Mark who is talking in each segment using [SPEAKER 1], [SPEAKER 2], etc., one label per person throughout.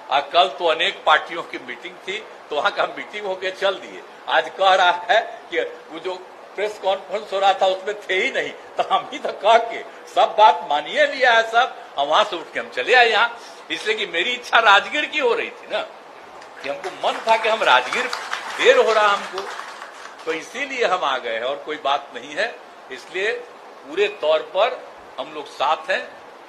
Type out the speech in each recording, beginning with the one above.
[SPEAKER 1] कल तो अनेक पार्टियों की मीटिंग थी, तो वहां का मीटिंग होके चल दिए। आज कह रहा है कि वो जो प्रेस कॉन्फ्रेंस हो रहा था उसमें थे ही नहीं, तो हम ही तो कह के सब बात मानिए लिया है सब, और वहां से उठ के हम चले आए यहाँ। इसलिए कि मेरी इच्छा राजगीर की हो रही थी ना, कि हमको मन था कि हम राजगीर, देर हो रहा हमको, तो इसीलिए हम आ गए हैं और कोई बात नहीं है। इसलिए पूरे तौर पर हम लोग साथ हैं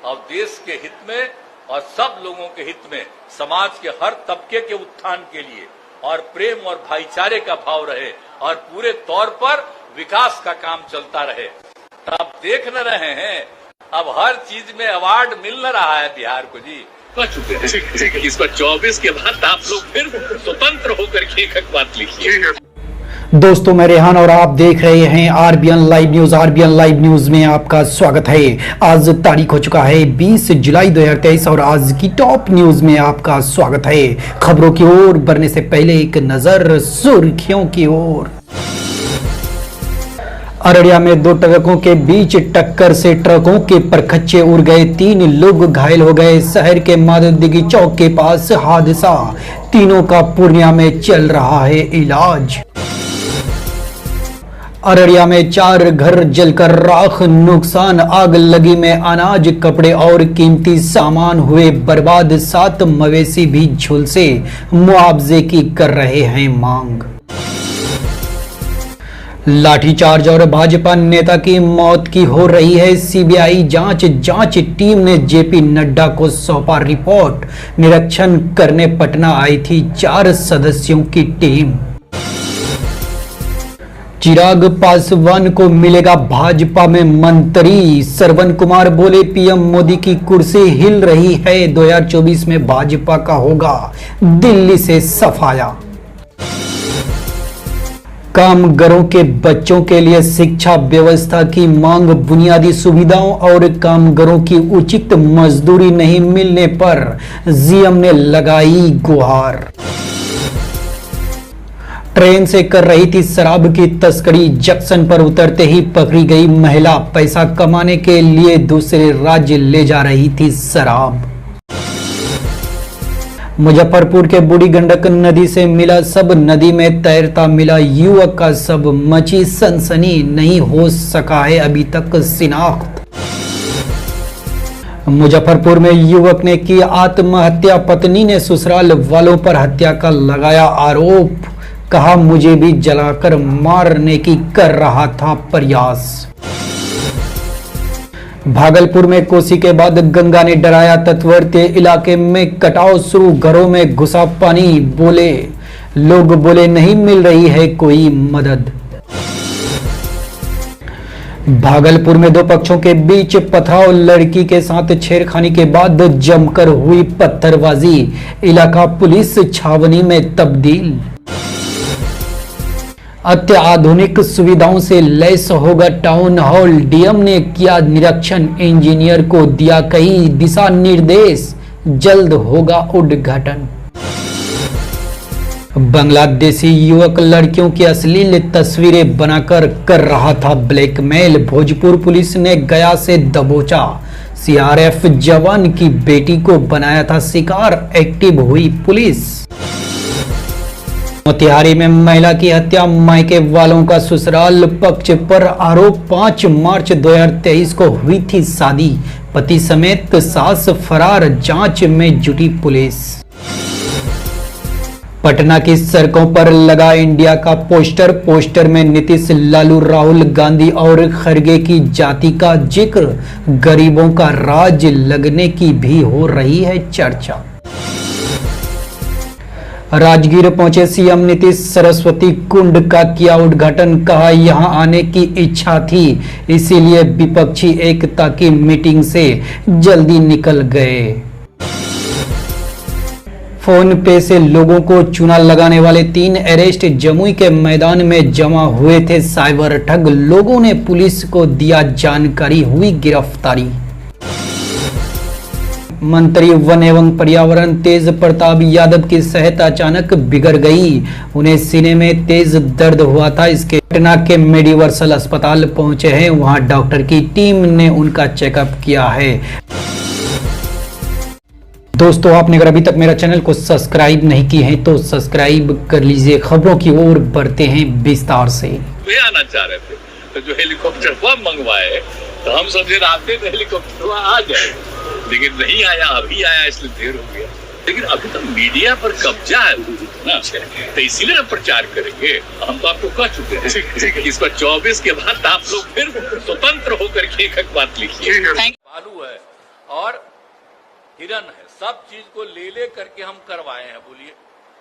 [SPEAKER 1] और देश के हित में और सब लोगों के हित में, समाज के हर तबके के उत्थान के लिए और प्रेम और भाईचारे का भाव रहे और पूरे तौर पर विकास का काम चलता रहे। अब देख न रहे हैं, अब हर चीज में अवार्ड मिल न रहा है बिहार को जी। चुके हैं इस पर 24 के बाद आप लोग फिर स्वतंत्र होकर के एक बात लिखिए।
[SPEAKER 2] दोस्तों, मैं रेहान और आप देख रहे हैं RBN live news. RBN live news में आपका स्वागत है। आज तारीख हो चुका है 20 जुलाई 2023 और आज की टॉप न्यूज में आपका स्वागत है। खबरों की ओर बढ़ने से पहले एक नजर सुर्खियों की ओर। अररिया में दो ट्रकों के बीच टक्कर से ट्रकों के परखच्चे उड़ गए, 3 लोग घायल हो गए। शहर के माधवदिघी चौक के पास हादसा, तीनों का पूर्णिया में चल रहा है इलाज। अररिया में 4 घर जलकर राख, नुकसान, आग लगी में अनाज, कपड़े और कीमती सामान हुए बर्बाद। 7 मवेशी भी झुलसे, मुआवजे की कर रहे हैं मांग। लाठीचार्ज और भाजपा नेता की मौत की हो रही है सीबीआई जांच टीम ने जेपी नड्डा को सौंपा रिपोर्ट। निरीक्षण करने पटना आई थी 4 सदस्यों की टीम। चिराग पासवान को मिलेगा भाजपा में मंत्री, श्रवण कुमार बोले पीएम मोदी की कुर्सी हिल रही है, 2024 में भाजपा का होगा दिल्ली से सफाया। कामगारों के बच्चों के लिए शिक्षा व्यवस्था की मांग, बुनियादी सुविधाओं और कामगारों की उचित मजदूरी नहीं मिलने पर सीएम ने लगाई गुहार। ट्रेन से कर रही थी शराब की तस्करी, जंक्शन पर उतरते ही पकड़ी गई महिला, पैसा कमाने के लिए दूसरे राज्य ले जा रही थी शराब। मुजफ्फरपुर के बूढ़ी गंडक नदी से मिला शव, नदी में तैरता मिला युवक का शव, मची सनसनी, नहीं हो सका है अभी तक शिनाख्त। मुजफ्फरपुर में युवक ने की आत्महत्या, पत्नी ने ससुराल वालों पर हत्या का लगाया आरोप, कहा मुझे भी जलाकर मारने की कर रहा था प्रयास। भागलपुर में कोसी के बाद गंगा ने डराया तटवर्ती इलाके में कटाव शुरू, घरों में घुसा पानी, लोग बोले नहीं मिल रही है कोई मदद। भागलपुर में 2 पक्षों के बीच पथराव, लड़की के साथ छेड़खानी के बाद जमकर हुई पत्थरबाजी, इलाका पुलिस छावनी में तब्दील। अत्याधुनिक सुविधाओं से लैस होगा टाउन हॉल, डीएम ने किया निरीक्षण, इंजीनियर को दिया कई दिशा निर्देश, जल्द होगा उद्घाटन। बांग्लादेशी युवक लड़कियों की अश्लील तस्वीरें बनाकर कर रहा था ब्लैकमेल, भोजपुर पुलिस ने गया से दबोचा, सीआरएफ जवान की बेटी को बनाया था शिकार, एक्टिव हुई पुलिस। मोतिहारी में महिला की हत्या, मायके वालों का ससुराल पक्ष पर आरोप, 5 मार्च 2023 को हुई थी शादी, पति समेत सास फरार, जांच में जुटी पुलिस। पटना की सड़कों पर लगा इंडिया का पोस्टर में नीतीश, लालू, राहुल गांधी और खड़गे की जाति का जिक्र, गरीबों का राज लगने की भी हो रही है चर्चा। राजगीर पहुंचे सीएम नीतीश, सरस्वती कुंड का किया उद्घाटन, कहा यहां आने की इच्छा थी, इसीलिए विपक्षी एकता की मीटिंग से जल्दी निकल गए। फोन पे से लोगों को चूना लगाने वाले 3 अरेस्ट, जमुई के मैदान में जमा हुए थे साइबर ठग, लोगों ने पुलिस को दिया जानकारी, हुई गिरफ्तारी। मंत्री वन एवं पर्यावरण तेज प्रताप यादव की सेहत अचानक बिगड़ गई, उन्हें सीने में तेज दर्द हुआ था। इसके पटना के मेडिवर्सल अस्पताल पहुंचे हैं, वहां डॉक्टर की टीम ने उनका चेकअप किया है। दोस्तों आपने अगर अभी तक मेरा चैनल को सब्सक्राइब नहीं किए हैं तो सब्सक्राइब कर लीजिए। खबरों की ओर बढ़ते हैं विस्तार से।
[SPEAKER 1] वे आना चाह रहे थे तो जो हेलीकॉप्टर वह मंगवाए तो हम समझे आते थे हेलीकॉप्टर वह आ जाए, लेकिन नहीं आया, अभी आया, इसलिए देर हो गया। लेकिन अभी तो मीडिया पर कब्जा है ना, तो इसीलिए ना प्रचार करेंगे। हम तो आपको कह चुके हैं इस पर 24 के बाद आप लोग फिर स्वतंत्र होकर के एक बात लिखिए। बालू है और हिरन है, सब चीज को ले करके हम करवाए हैं। बोलिए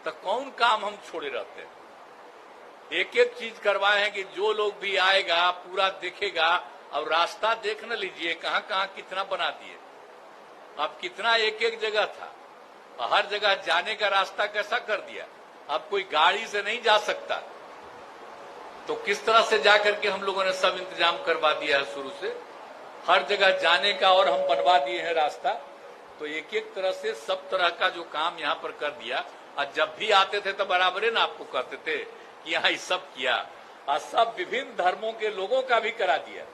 [SPEAKER 1] तो कौन काम हम छोड़े रहते हैं? एक एक चीज करवाए हैं कि जो लोग भी आएगा पूरा देखेगा। अब रास्ता देख न लीजिए कहां कहां कितना बना दिए। अब कितना एक एक जगह था, हर जगह जाने का रास्ता कैसा कर दिया। अब कोई गाड़ी से नहीं जा सकता, तो किस तरह से जाकर के हम लोगों ने सब इंतजाम करवा दिया है शुरू से, हर जगह जाने का, और हम बनवा दिए हैं रास्ता। तो एक एक तरह से सब तरह का जो काम यहाँ पर कर दिया। और जब भी आते थे तो बराबर ना आपको कहते थे कि यहाँ ये सब किया, और सब विभिन्न धर्मों के लोगों का भी करा दिया,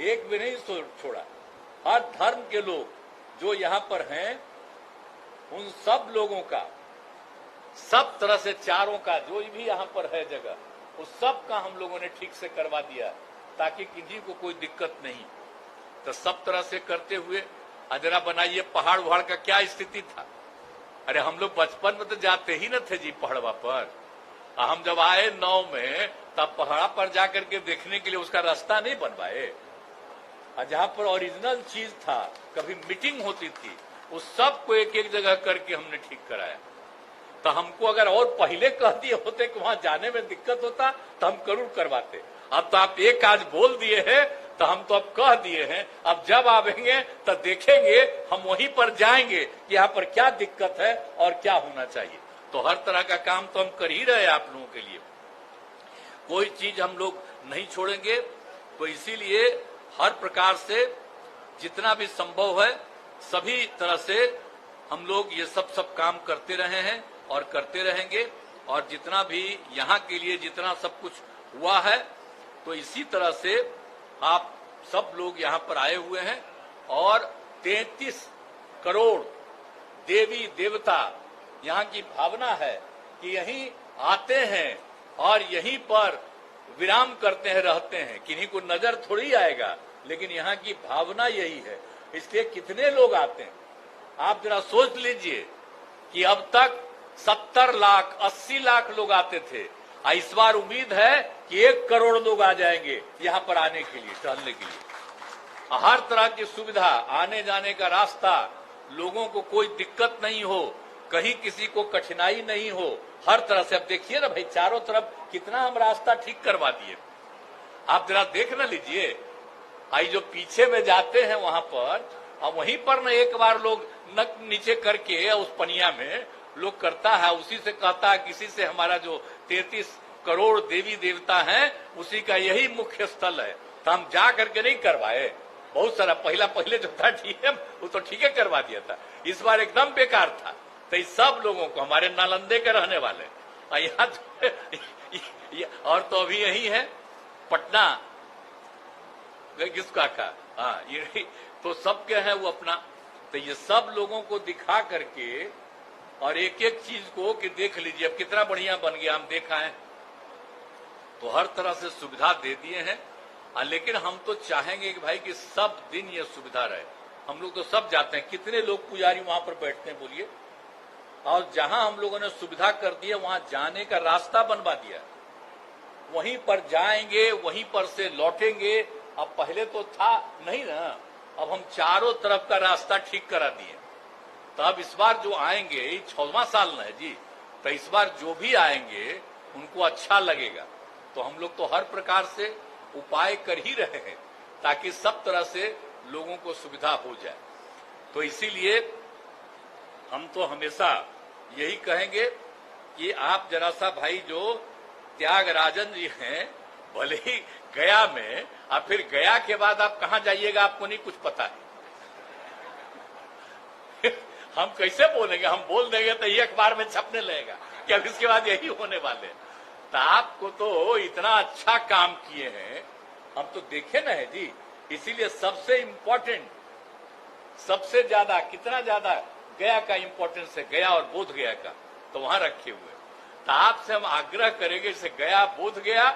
[SPEAKER 1] एक भी नहीं छोड़ा। हर धर्म के लोग जो यहाँ पर हैं उन सब लोगों का, सब तरह से चारों का जो भी यहाँ पर है जगह, उस सब का हम लोगों ने ठीक से करवा दिया ताकि किसी को कोई दिक्कत नहीं। तो सब तरह से करते हुए जरा बनाइए पहाड़ वहाड़ का क्या स्थिति था। अरे हम लोग बचपन में तो जाते ही न थे जी पहाड़वा पर। हम जब आए 9 में तब पहाड़ा पर जाकर के देखने के लिए उसका रास्ता नहीं बनवाए। जहां पर ओरिजिनल चीज था, कभी मीटिंग होती थी, उस सब को एक एक जगह करके हमने ठीक कराया। तो हमको अगर और पहले कह दिए होते कि वहां जाने में दिक्कत होता तो हम जरूर करवाते। अब तो आप एक आज बोल दिए हैं तो हम तो अब कह दिए हैं। अब जब आवेंगे तो देखेंगे, हम वहीं पर जाएंगे कि यहाँ पर क्या दिक्कत है और क्या होना चाहिए। तो हर तरह का काम तो हम कर ही रहे हैं आप लोगों के लिए, कोई चीज हम लोग नहीं छोड़ेंगे। तो इसीलिए हर प्रकार से जितना भी संभव है सभी तरह से हम लोग ये सब काम करते रहे हैं और करते रहेंगे। और जितना भी यहाँ के लिए जितना सब कुछ हुआ है, तो इसी तरह से आप सब लोग यहाँ पर आए हुए हैं। और 33 करोड़ देवी देवता यहाँ की भावना है कि यहीं आते हैं और यहीं पर विराम करते हैं, रहते हैं। किन्हीं को नजर थोड़ी आएगा, लेकिन यहाँ की भावना यही है। इसलिए कितने लोग आते हैं आप जरा सोच लीजिए कि अब तक 70 लाख 80 लाख लोग आते थे। इस बार उम्मीद है कि 1 करोड़ लोग आ जाएंगे यहाँ पर आने के लिए, टहलने के लिए। हर तरह की सुविधा, आने जाने का रास्ता, लोगों को कोई दिक्कत नहीं हो, कहीं किसी को कठिनाई नहीं हो, हर तरह से। अब देखिए ना भाई, चारों तरफ कितना हम रास्ता ठीक करवा दिए। आप जरा देख ना लीजिए, आई जो पीछे में जाते हैं वहां पर, अब वहीं पर न एक बार लोग नक नीचे करके उस पनिया में लोग करता है, उसी से कहता है, किसी से हमारा जो 33 करोड़ देवी देवता हैं उसी का यही मुख्य स्थल है। तो हम जा करके नहीं करवाए। बहुत सारा पहले जो था ठीक है, वो तो ठीक है करवा दिया था। इस बार एकदम बेकार था। तो इस सब लोगों को, हमारे नालंदे के रहने वाले यहाँ और तो अभी यही है पटना किसका का, हाँ ये तो सबके हैं वो अपना। तो ये सब लोगों को दिखा करके और एक एक चीज को कि देख लीजिए अब कितना बढ़िया बन गया, हम देखा है। तो हर तरह से सुविधा दे दिए हैं। लेकिन हम तो चाहेंगे कि भाई कि सब दिन ये सुविधा रहे। हम लोग तो सब जाते हैं, कितने लोग पुजारी वहां पर बैठते हैं बोलिए। और जहां हम लोगों ने सुविधा कर दी है वहां जाने का रास्ता बनवा दिया, वहीं पर जाएंगे, वहीं पर से लौटेंगे। अब पहले तो था नहीं ना, अब हम चारों तरफ का रास्ता ठीक करा दिए। तो अब इस बार जो आएंगे, 6वां साल न है जी, तो इस बार जो भी आएंगे उनको अच्छा लगेगा। तो हम लोग तो हर प्रकार से उपाय कर ही रहे हैं ताकि सब तरह से लोगों को सुविधा हो जाए। तो इसीलिए हम तो हमेशा यही कहेंगे कि आप जरा सा भाई जो त्यागराजन जी हैं, भले ही गया में, और फिर गया के बाद आप कहां जाइएगा आपको नहीं कुछ पता है। हम कैसे बोलेंगे, हम बोल देंगे तो ये अखबार में छपने लगेगा कि अब इसके बाद यही होने वाले। तो आपको तो इतना अच्छा काम किए हैं, हम तो देखे ना है जी। इसीलिए सबसे इम्पोर्टेंट, सबसे ज्यादा, कितना ज्यादा गया का इंपॉर्टेंस है, गया और बोध गया का, तो वहां रखे हुए। तो आपसे हम आग्रह करेंगे, जैसे गया बोध गया,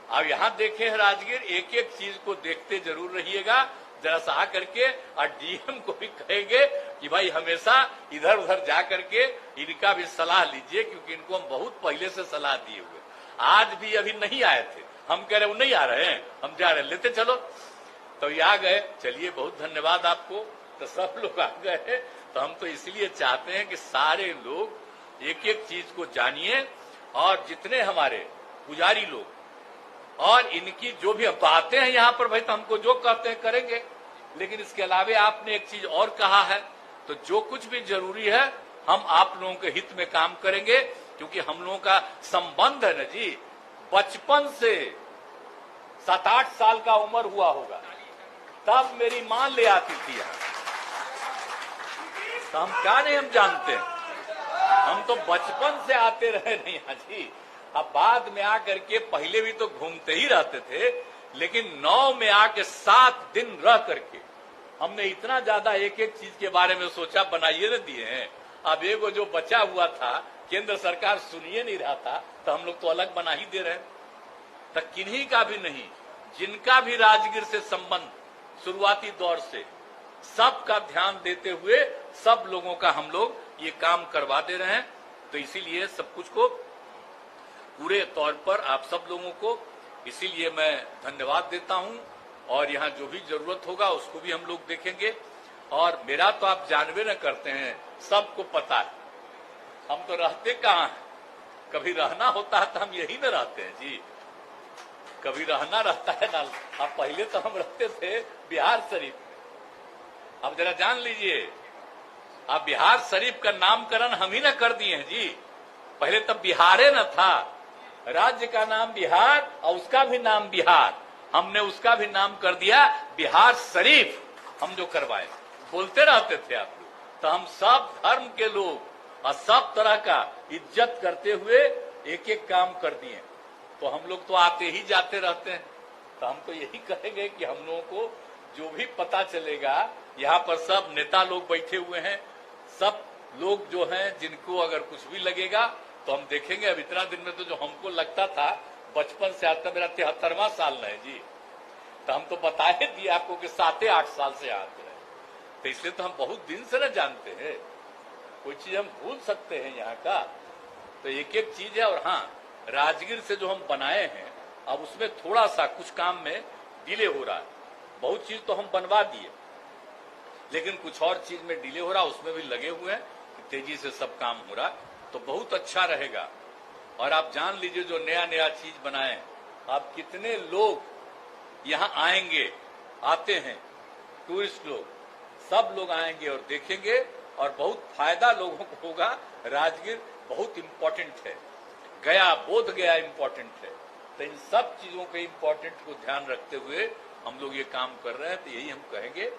[SPEAKER 1] अब यहां देखे हैं राजगीर, एक एक चीज को देखते जरूर रहिएगा। जरा सा करके और डीएम को भी कहेंगे कि भाई हमेशा इधर उधर जा करके इनका भी सलाह लीजिए, क्योंकि इनको हम बहुत पहले से सलाह दिए हुए। आज भी अभी नहीं आए थे, हम कह रहे वो नहीं आ रहे हैं, हम जा रहे हैं, लेते चलो। तो ये आ गए, चलिए बहुत धन्यवाद आपको। तो सब लोग आ गए, तो हम तो इसलिए चाहते हैं कि सारे लोग एक एक चीज को जानिए, और जितने हमारे पुजारी लोग और इनकी जो भी बातें हैं यहाँ पर, भाई तो हमको जो कहते हैं करेंगे, लेकिन इसके अलावे आपने एक चीज और कहा है, तो जो कुछ भी जरूरी है हम आप लोगों के हित में काम करेंगे, क्योंकि हम लोगों का संबंध है ना जी, बचपन से 7-8 साल का उम्र हुआ होगा तब मेरी मां ले आती थी यहाँ। तो हम क्या नहीं हम जानते हैं, हम तो बचपन से आते रहे नहीं यहाँ जी। अब बाद में आकर के पहले भी तो घूमते ही रहते थे, लेकिन 9 में आके 7 दिन रह करके हमने इतना ज्यादा एक एक चीज के बारे में सोचा, बनाइए न दिए हैं। अब एगो जो बचा हुआ था, केंद्र सरकार सुनिए नहीं रहा था, तो हम लोग तो अलग बना ही दे रहे हैं। तो किन्हीं का भी नहीं, जिनका भी राजगीर से संबंध शुरुआती दौर से, सबका ध्यान देते हुए सब लोगों का हम लोग ये काम करवा दे रहे हैं। तो इसीलिए सब कुछ को पूरे तौर पर आप सब लोगों को इसीलिए मैं धन्यवाद देता हूं, और यहाँ जो भी जरूरत होगा उसको भी हम लोग देखेंगे। और मेरा तो आप जानवे न करते हैं, सबको पता है हम तो रहते कहाँ हैं। कभी रहना होता है तो हम यही न रहते हैं जी, कभी रहना रहता है ना। अब पहले तो हम रहते थे बिहार शरीफ में, अब जरा जान लीजिए, अब बिहार शरीफ का नामकरण हम ही न कर दिए हैं जी। पहले तब बिहारे न था, राज्य का नाम बिहार और उसका भी नाम बिहार, हमने उसका भी नाम कर दिया बिहार शरीफ, हम जो करवाए। बोलते रहते थे आप लोग, तो हम सब धर्म के लोग और सब तरह का इज्जत करते हुए एक एक काम कर दिए। तो हम लोग तो आते ही जाते रहते हैं, तो हम तो यही कहेंगे कि हम लोगों को जो भी पता चलेगा, यहाँ पर सब नेता लोग बैठे हुए हैं, सब लोग जो हैं जिनको अगर कुछ भी लगेगा तो हम देखेंगे। अब इतना दिन में तो जो हमको लगता था बचपन से आता, मेरा 73वां साल है जी, तो हम तो बता ही दिए आपको कि 7-8 साल से आते हैं। तो इसलिए तो हम बहुत दिन से न जानते हैं, कोई चीज हम भूल सकते हैं यहाँ का, तो एक एक चीज है। और हाँ, राजगीर से जो हम बनाए हैं, अब उसमें थोड़ा सा कुछ काम में डिले हो रहा है। बहुत चीज तो हम बनवा दिए, लेकिन कुछ और चीज में डिले हो रहा है, उसमें भी लगे हुए हैं, तेजी से सब काम हो रहा है, तो बहुत अच्छा रहेगा। और आप जान लीजिए जो नया नया चीज बनाए, आप कितने लोग यहाँ आएंगे, आते हैं टूरिस्ट लोग, सब लोग आएंगे और देखेंगे, और बहुत फायदा लोगों को होगा। राजगीर बहुत इंपॉर्टेंट है, गया बोध गया इंपॉर्टेंट है, तो इन सब चीजों के इंपॉर्टेंट को ध्यान रखते हुए हम लोग ये काम कर रहे हैं। तो यही हम कहेंगे,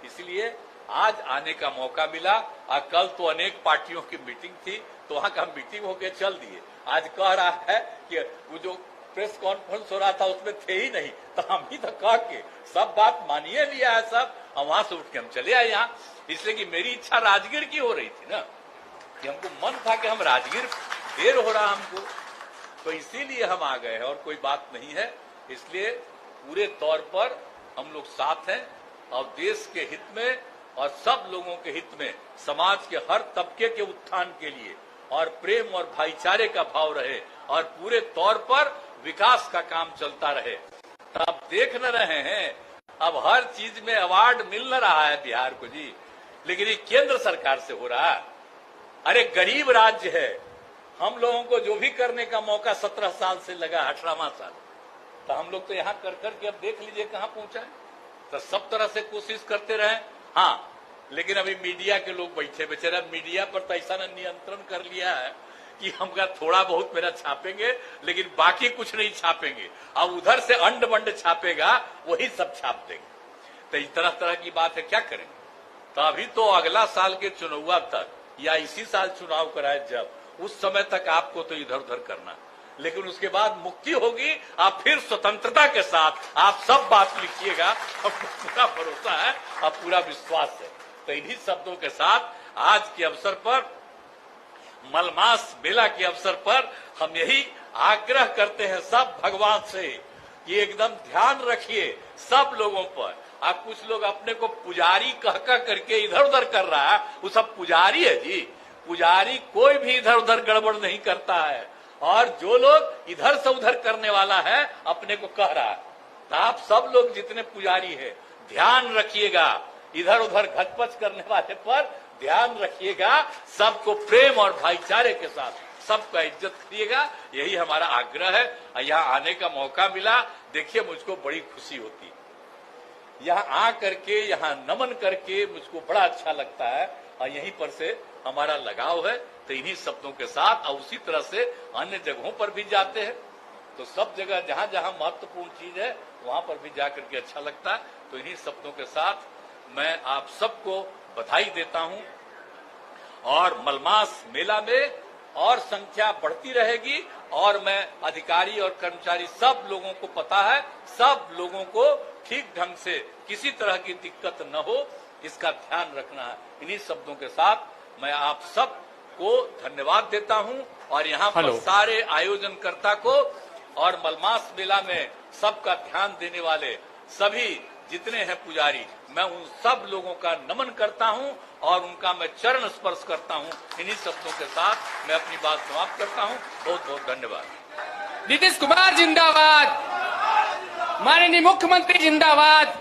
[SPEAKER 1] इसलिए आज आने का मौका मिला। और कल तो अनेक पार्टियों की मीटिंग थी, तो वहां का मीटिंग होके चल दिए। आज कह रहा है कि वो जो प्रेस कॉन्फ्रेंस हो रहा था उसमें थे ही नहीं, तो हम ही तो कह के सब बात मानिए लिया है सब, और वहां से उठ के हम चले आए यहाँ। इसलिए कि मेरी इच्छा राजगीर की हो रही थी ना, कि हमको मन था कि हम राजगीर, देर हो रहा हमको, तो इसीलिए हम आ गए हैं, और कोई बात नहीं है। इसलिए पूरे तौर पर हम लोग साथ हैं, और देश के हित में और सब लोगों के हित में, समाज के हर तबके के उत्थान के लिए और प्रेम और भाईचारे का भाव रहे, और पूरे तौर पर विकास का काम चलता रहे। अब देख न रहे हैं, अब हर चीज में अवार्ड मिल न रहा है बिहार को जी, लेकिन ये केंद्र सरकार से हो रहा है। अरे गरीब राज्य है, हम लोगों को जो भी करने का मौका 17 साल से लगा, 18वां साल, तो हम लोग तो यहाँ कर करके अब देख लीजिए कहाँ पहुंचा है। तो सब तरह से कोशिश करते रहे। हाँ, लेकिन अभी मीडिया के लोग बैठे बेचारा, मीडिया पर तो ऐसा नियंत्रण कर लिया है कि हमका थोड़ा बहुत मेरा छापेंगे, लेकिन बाकी कुछ नहीं छापेंगे। अब उधर से अंड बंड छापेगा, वही सब छाप देंगे। तो इस तरह तरह की बात है, क्या करेंगे। तो अभी तो अगला साल के चुनाव तक, या इसी साल चुनाव कराए जब, उस समय तक आपको तो इधर उधर करना, लेकिन उसके बाद मुक्ति होगी, आप फिर स्वतंत्रता के साथ आप सब बात लिखिएगा। हमको पूरा भरोसा है और पूरा विश्वास है। तो इन्हीं शब्दों के साथ आज के अवसर पर, मलमास मेला के अवसर पर हम यही आग्रह करते हैं सब भगवान से कि एकदम ध्यान रखिए सब लोगों पर। आप कुछ लोग अपने को पुजारी कह करके इधर उधर कर रहा है, वो सब पुजारी है जी। पुजारी कोई भी इधर उधर गड़बड़ नहीं करता है, और जो लोग इधर से उधर करने वाला है अपने को कह रहा है। तो आप सब लोग जितने पुजारी है ध्यान रखिएगा, इधर उधर घचपच करने वाले पर ध्यान रखिएगा, सबको प्रेम और भाईचारे के साथ सबका इज्जत करिएगा, यही हमारा आग्रह है। यहाँ आने का मौका मिला, देखिए मुझको बड़ी खुशी होती है। यहाँ आ करके, यहाँ नमन करके मुझको बड़ा अच्छा लगता है, और यहीं पर से हमारा लगाव है। तो इन्हीं शब्दों के साथ, और उसी तरह से अन्य जगहों पर भी जाते हैं, तो सब जगह जहां जहां महत्वपूर्ण चीज है वहां पर भी जाकर के अच्छा लगता है। तो इन्हीं शब्दों के साथ मैं आप सबको बधाई देता हूं, और मलमास मेला में और संख्या बढ़ती रहेगी, और मैं अधिकारी और कर्मचारी सब लोगों को पता है, सब लोगों को ठीक ढंग से किसी तरह की दिक्कत न हो, इसका ध्यान रखना है। इन्हीं शब्दों के साथ मैं आप सब को धन्यवाद देता हूं, और यहाँ पर सारे आयोजनकर्ता को और मलमास मेला में सबका ध्यान देने वाले सभी जितने हैं पुजारी, मैं उन सब लोगों का नमन करता हूं और उनका मैं चरण स्पर्श करता हूं। इन्हीं शब्दों के साथ मैं अपनी बात समाप्त करता हूं। बहुत बहुत धन्यवाद।
[SPEAKER 3] नीतीश कुमार जिंदाबाद, माननीय मुख्यमंत्री जिंदाबाद।